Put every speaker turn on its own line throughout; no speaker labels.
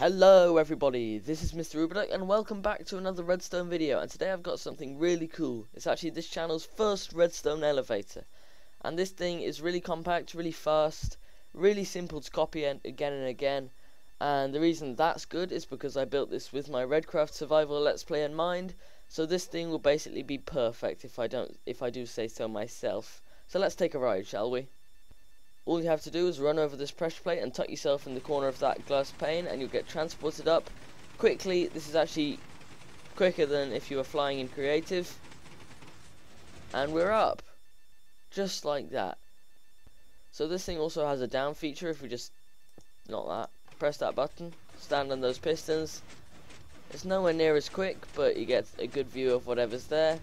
Hello everybody, this is Mr. Rubiduck and welcome back to another redstone video, and today I've got something really cool. It's actually this channel's first redstone elevator, and this thing is really compact, really fast, really simple to copy again and again. And the reason that's good is because I built this with my Redcraft survival let's play in mind, so this thing will basically be perfect if I do say so myself. So let's take a ride, shall we? All you have to do is run over this pressure plate and tuck yourself in the corner of that glass pane and you'll get transported up quickly. This is actually quicker than if you were flying in creative. And we're up. Just like that. So this thing also has a down feature. If we just, not that, press that button, stand on those pistons. It's nowhere near as quick, but you get a good view of whatever's there.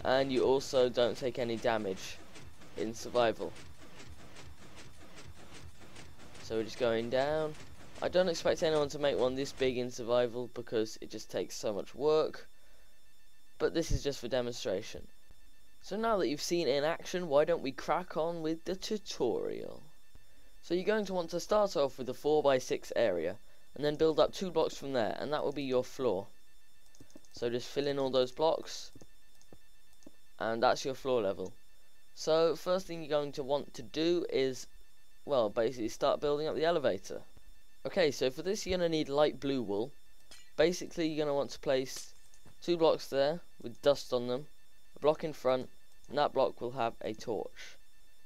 And you also don't take any damage in survival. So we're just going down. I don't expect anyone to make one this big in survival because it just takes so much work. But this is just for demonstration. So now that you've seen it in action, why don't we crack on with the tutorial? So you're going to want to start off with a 4x6 area and then build up 2 blocks from there, and that will be your floor. So just fill in all those blocks and that's your floor level. So first thing you're going to want to do is, well, basically start building up the elevator. Okay, so for this you're going to need light blue wool. Basically you're going to want to place 2 blocks there with dust on them, a block in front, and that block will have a torch.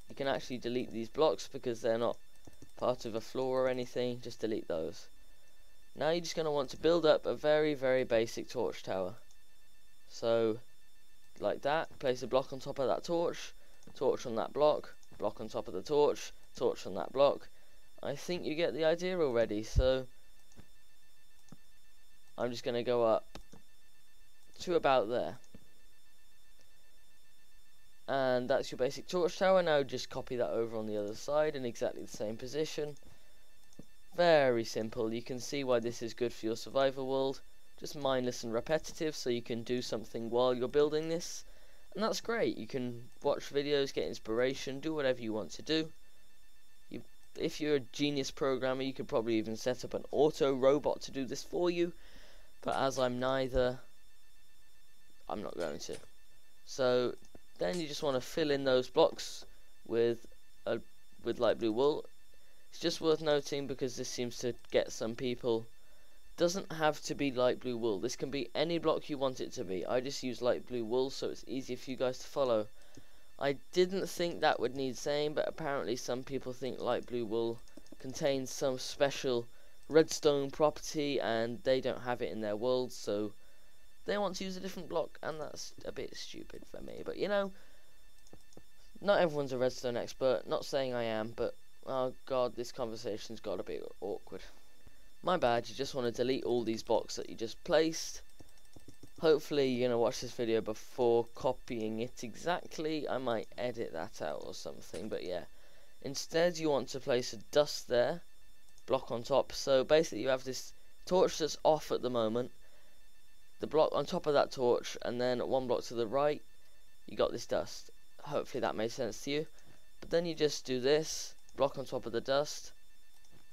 You can actually delete these blocks because they're not part of a floor or anything, just delete those. Now you're just going to want to build up a very, very basic torch tower. So, like that, place a block on top of that torch on that block on top of the torch on that block. I think you get the idea already, so I'm just going to go up to about there. And that's your basic torch tower. Now just copy that over on the other side in exactly the same position. Very simple. You can see why this is good for your survival world. Just mindless and repetitive, so you can do something while you're building this. And that's great. You can watch videos, get inspiration, do whatever you want to do. If you're a genius programmer, you could probably even set up an auto robot to do this for you. But as I'm neither, I'm not going to. So then you just want to fill in those blocks with light blue wool. It's just worth noting, because this seems to get some people, doesn't have to be light blue wool. This can be any block you want it to be. I just use light blue wool so it's easier for you guys to follow. I didn't think that would need saying, but apparently some people think light blue wool contains some special redstone property and they don't have it in their world, so they want to use a different block, and that's a bit stupid for me. But you know, not everyone's a redstone expert, not saying I am, but oh god, this conversation's got a bit awkward. My bad. You just want to delete all these blocks that you just placed. Hopefully you're going to watch this video before copying it exactly. I might edit that out or something, but yeah. Instead you want to place a dust there, block on top. So basically you have this torch that's off at the moment, the block on top of that torch, and then 1 block to the right you got this dust. Hopefully that made sense to you. But then you just do this, block on top of the dust.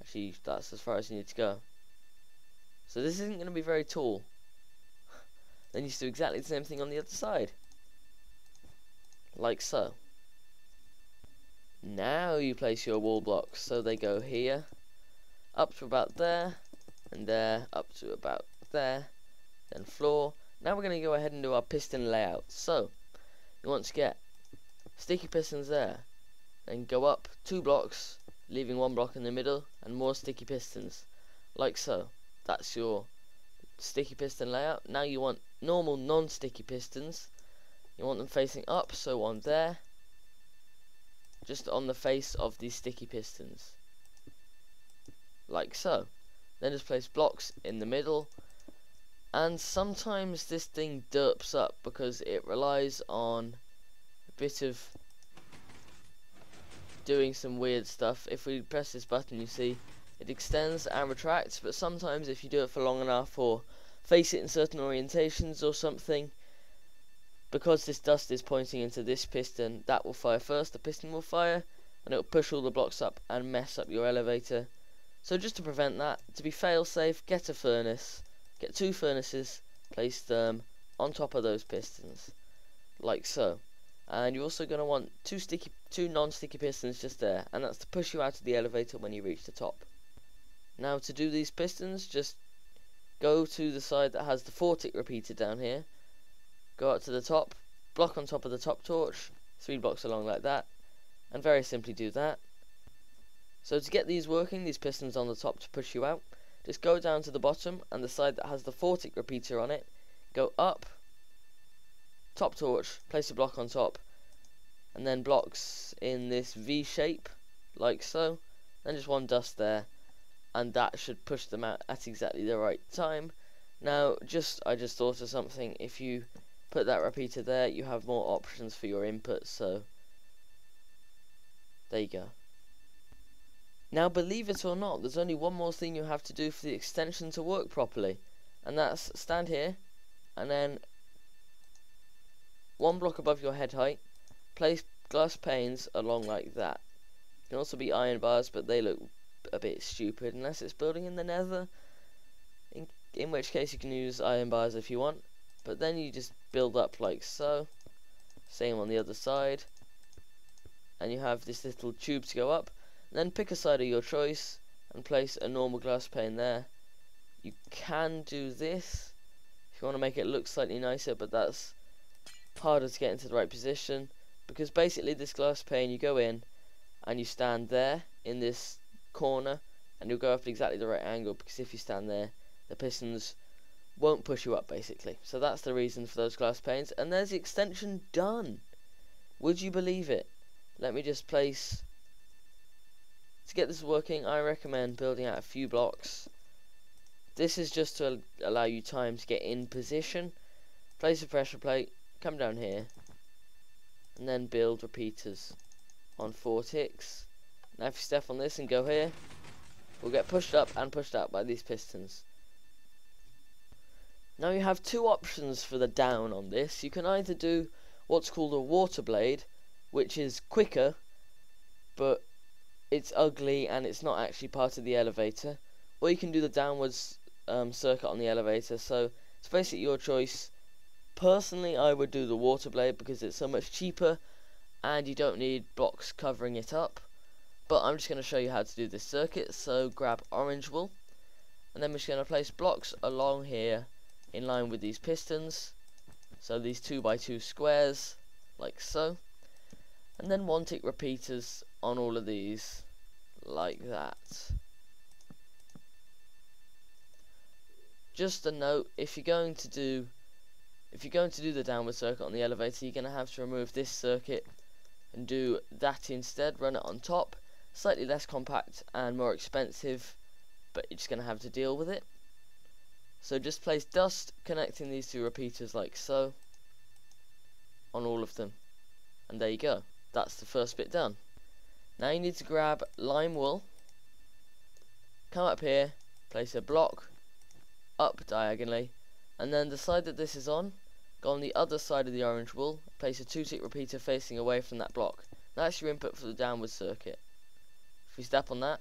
Actually, that's as far as you need to go. So this isn't going to be very tall. Then you just do exactly the same thing on the other side. Like so. Now you place your wall blocks. So they go here, up to about there, and there, up to about there, then floor. Now we're going to go ahead and do our piston layout. So, you want to get sticky pistons there, then go up 2 blocks, leaving 1 block in the middle, and more sticky pistons. Like so. That's your sticky piston layout. Now you want normal non-sticky pistons. You want them facing up, so on there, just on the face of these sticky pistons, like so. Then just place blocks in the middle, and sometimes this thing derps up because it relies on a bit of doing some weird stuff. If we press this button, you see it extends and retracts, but sometimes if you do it for long enough or face it in certain orientations or something, because this dust is pointing into this piston, that will fire first, the piston will fire, and it will push all the blocks up and mess up your elevator. So just to prevent that, to be fail safe, get a furnace, get 2 furnaces, place them on top of those pistons, like so. And you're also going to want 2 non-sticky pistons just there, and that's to push you out of the elevator when you reach the top. Now to do these pistons, just go to the side that has the 4-tick repeater down here, go up to the top, block on top of the top torch, 3 blocks along like that, and very simply do that. So to get these working, these pistons on the top to push you out, just go down to the bottom and the side that has the 4-tick repeater on it, go up, top torch, place a block on top, and then blocks in this V shape, like so, then just 1 dust there, and that should push them out at exactly the right time. Now, I just thought of something. If you put that repeater there, you have more options for your input, so there you go. Now, believe it or not, there's only one more thing you have to do for the extension to work properly, and that's stand here, and then 1 block above your head height, place glass panes along like that. It can also be iron bars, but they look a bit stupid unless it's building in the nether, in which case you can use iron bars if you want, but then you just build up like so, same on the other side, and you have this little tube to go up. Then pick a side of your choice and place a normal glass pane there. You can do this if you want to make it look slightly nicer, but that's harder to get into the right position, because basically this glass pane, you go in and you stand there in this corner and you'll go up at exactly the right angle, because if you stand there the pistons won't push you up basically. So that's the reason for those glass panes, and there's the extension done. Would you believe it? Let me just place. To get this working, I recommend building out a few blocks. This is just to allow you time to get in position. Place a pressure plate, come down here, and then build repeaters on 4 ticks. Now if you step on this and go here, we'll get pushed up and pushed out by these pistons. Now you have 2 options for the down on this. You can either do what's called a water blade, which is quicker, but it's ugly and it's not actually part of the elevator, or you can do the downwards circuit on the elevator. So it's basically your choice. Personally, I would do the water blade because it's so much cheaper and you don't need blocks covering it up, but I'm just going to show you how to do this circuit. So grab orange wool, and then we're just going to place blocks along here in line with these pistons, so these 2x2 squares like so, and then 1-tick repeaters on all of these like that. Just a note, if you're going to do the downward circuit on the elevator, you're going to have to remove this circuit and do that instead. Run it on top. Slightly less compact and more expensive, but you're just going to have to deal with it. So just place dust connecting these 2 repeaters like so on all of them, and there you go. That's the first bit done. Now you need to grab lime wool, come up here, place a block up diagonally, and then the side that this is on, go on the other side of the orange wool, place a 2-tick repeater facing away from that block. That's your input for the downward circuit. If we step on that,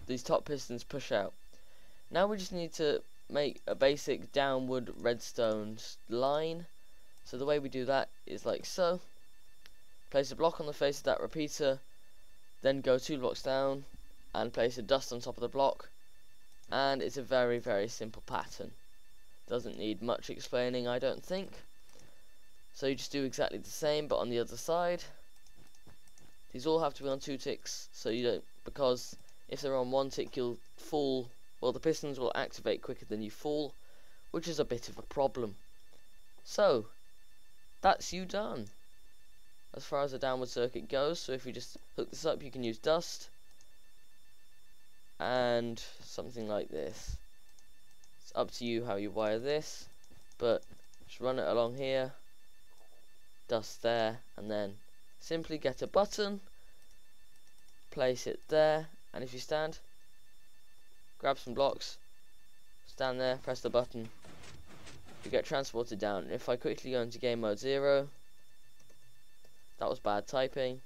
these top pistons push out. Now we just need to make a basic downward redstone line. So the way we do that is like so. Place a block on the face of that repeater, then go 2 blocks down and place a dust on top of the block, and it's a very, very simple pattern. Doesn't need much explaining, I don't think. So you just do exactly the same but on the other side. These all have to be on 2 ticks, so you don't, because if they're on 1 tick you'll fall, well, the pistons will activate quicker than you fall, which is a bit of a problem. So that's you done as far as the downward circuit goes. So if you just hook this up, you can use dust and something like this. It's up to you how you wire this, but just run it along here, dust there, and then simply get a button, place it there, and if you stand, grab some blocks, stand there, press the button, you get transported down. If I quickly go into game mode 0, that was bad typing,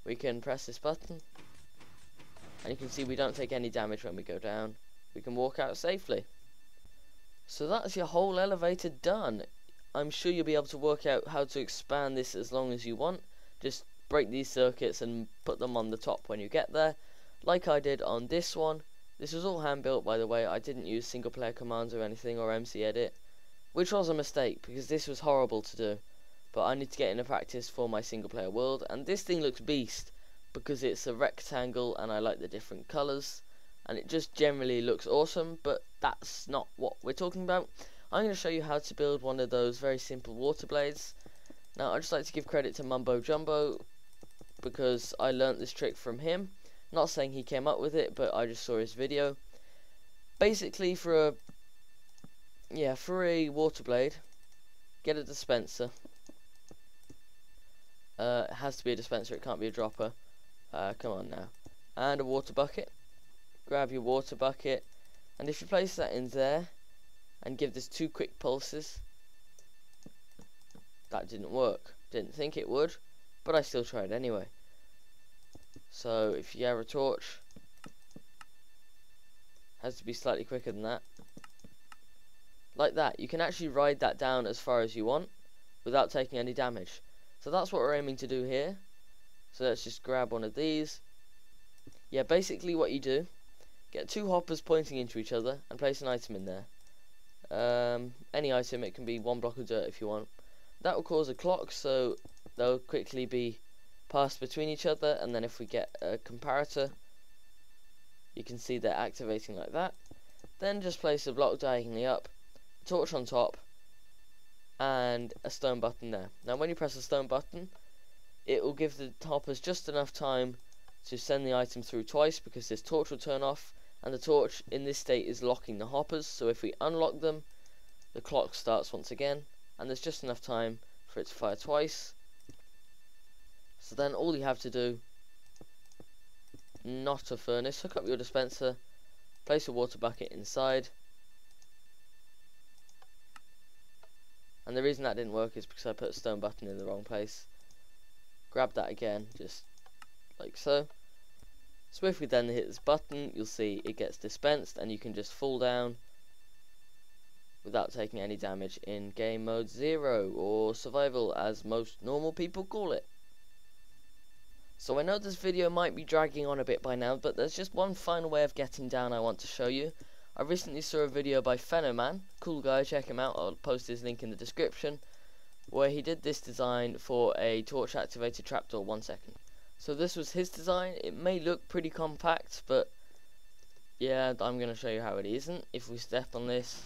we can press this button, and you can see we don't take any damage when we go down. We can walk out safely. So that's your whole elevator done. I'm sure you'll be able to work out how to expand this as long as you want. Just break these circuits and put them on the top when you get there, like I did on this one. This was all hand built, by the way. I didn't use single player commands or anything, or MC Edit, which was a mistake because this was horrible to do, but I need to get into practice for my single player world. And this thing looks beast because it's a rectangle and I like the different colours, and it just generally looks awesome, but that's not what we're talking about. I'm going to show you how to build one of those very simple water blades. Now I'd just like to give credit to Mumbo Jumbo because I learnt this trick from him. Not saying he came up with it, but I just saw his video. Basically, for a water blade, get a dispenser. It has to be a dispenser, it can't be a dropper. Come on now. And a water bucket. Grab your water bucket, and if you place that in there and give this 2 quick pulses, that didn't work. Didn't think it would, but I still tried anyway. So if you have a torch, has to be slightly quicker than that. Like that. You can actually ride that down as far as you want without taking any damage. So that's what we're aiming to do here. So let's just grab one of these. Yeah, basically what you do, get 2 hoppers pointing into each other and place an item in there. Any item, it can be 1 block of dirt if you want. That will cause a clock, so they'll quickly be passed between each other, and then if we get a comparator, you can see they're activating like that. Then just place a block diagonally up, a torch on top, and a stone button there. Now when you press the stone button, it will give the hoppers just enough time to send the item through twice, because this torch will turn off, and the torch in this state is locking the hoppers, so if we unlock them, the clock starts once again, and there's just enough time for it to fire twice. So then all you have to do, not a furnace, hook up your dispenser, place a water bucket inside, and the reason that didn't work is because I put a stone button in the wrong place. Grab that again, just like so. So if we then hit this button, you'll see it gets dispensed and you can just fall down without taking any damage in game mode 0, or survival as most normal people call it. So I know this video might be dragging on a bit by now, but there's just one final way of getting down I want to show you. I recently saw a video by Phenoman, cool guy, check him out, I'll post his link in the description, where he did this design for a torch activated trapdoor 1 second. So this was his design. It may look pretty compact, but yeah, I'm going to show you how it isn't. If we step on this,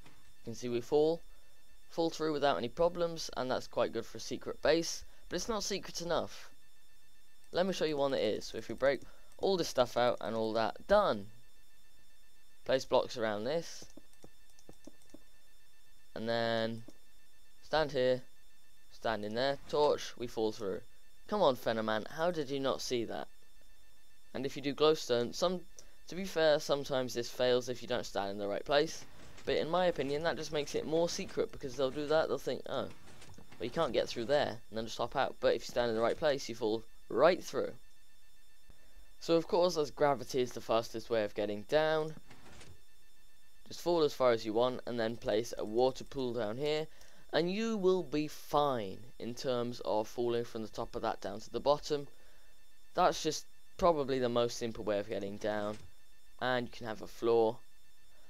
you can see we fall through without any problems, and that's quite good for a secret base, but it's not secret enough. Let me show you one that is. So if we break all this stuff out and all that, done. Place blocks around this, and then stand here, stand in there, torch, we fall through. Come on, Phenoman, how did you not see that? And if you do glowstone, to be fair, sometimes this fails if you don't stand in the right place, but in my opinion that just makes it more secret, because they'll do that, they'll think, oh, well, you can't get through there, and then just hop out. But if you stand in the right place, you fall right through. So of course, as gravity is the fastest way of getting down, just fall as far as you want, and then place a water pool down here, and you will be fine in terms of falling from the top of that down to the bottom. That's just probably the most simple way of getting down, and you can have a floor.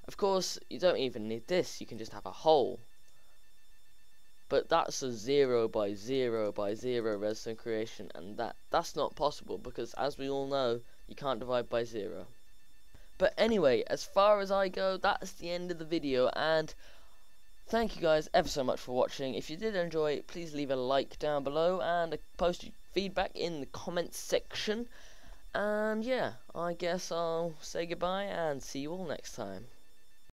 Of course, you don't even need this, you can just have a hole. But that's a 0 by 0 by 0 redstone creation, and that's not possible, because as we all know, you can't divide by 0. But anyway, as far as I go, that's the end of the video, and thank you guys ever so much for watching. If you did enjoy, please leave a like down below and post your feedback in the comments section. And yeah, I guess I'll say goodbye and see you all next time.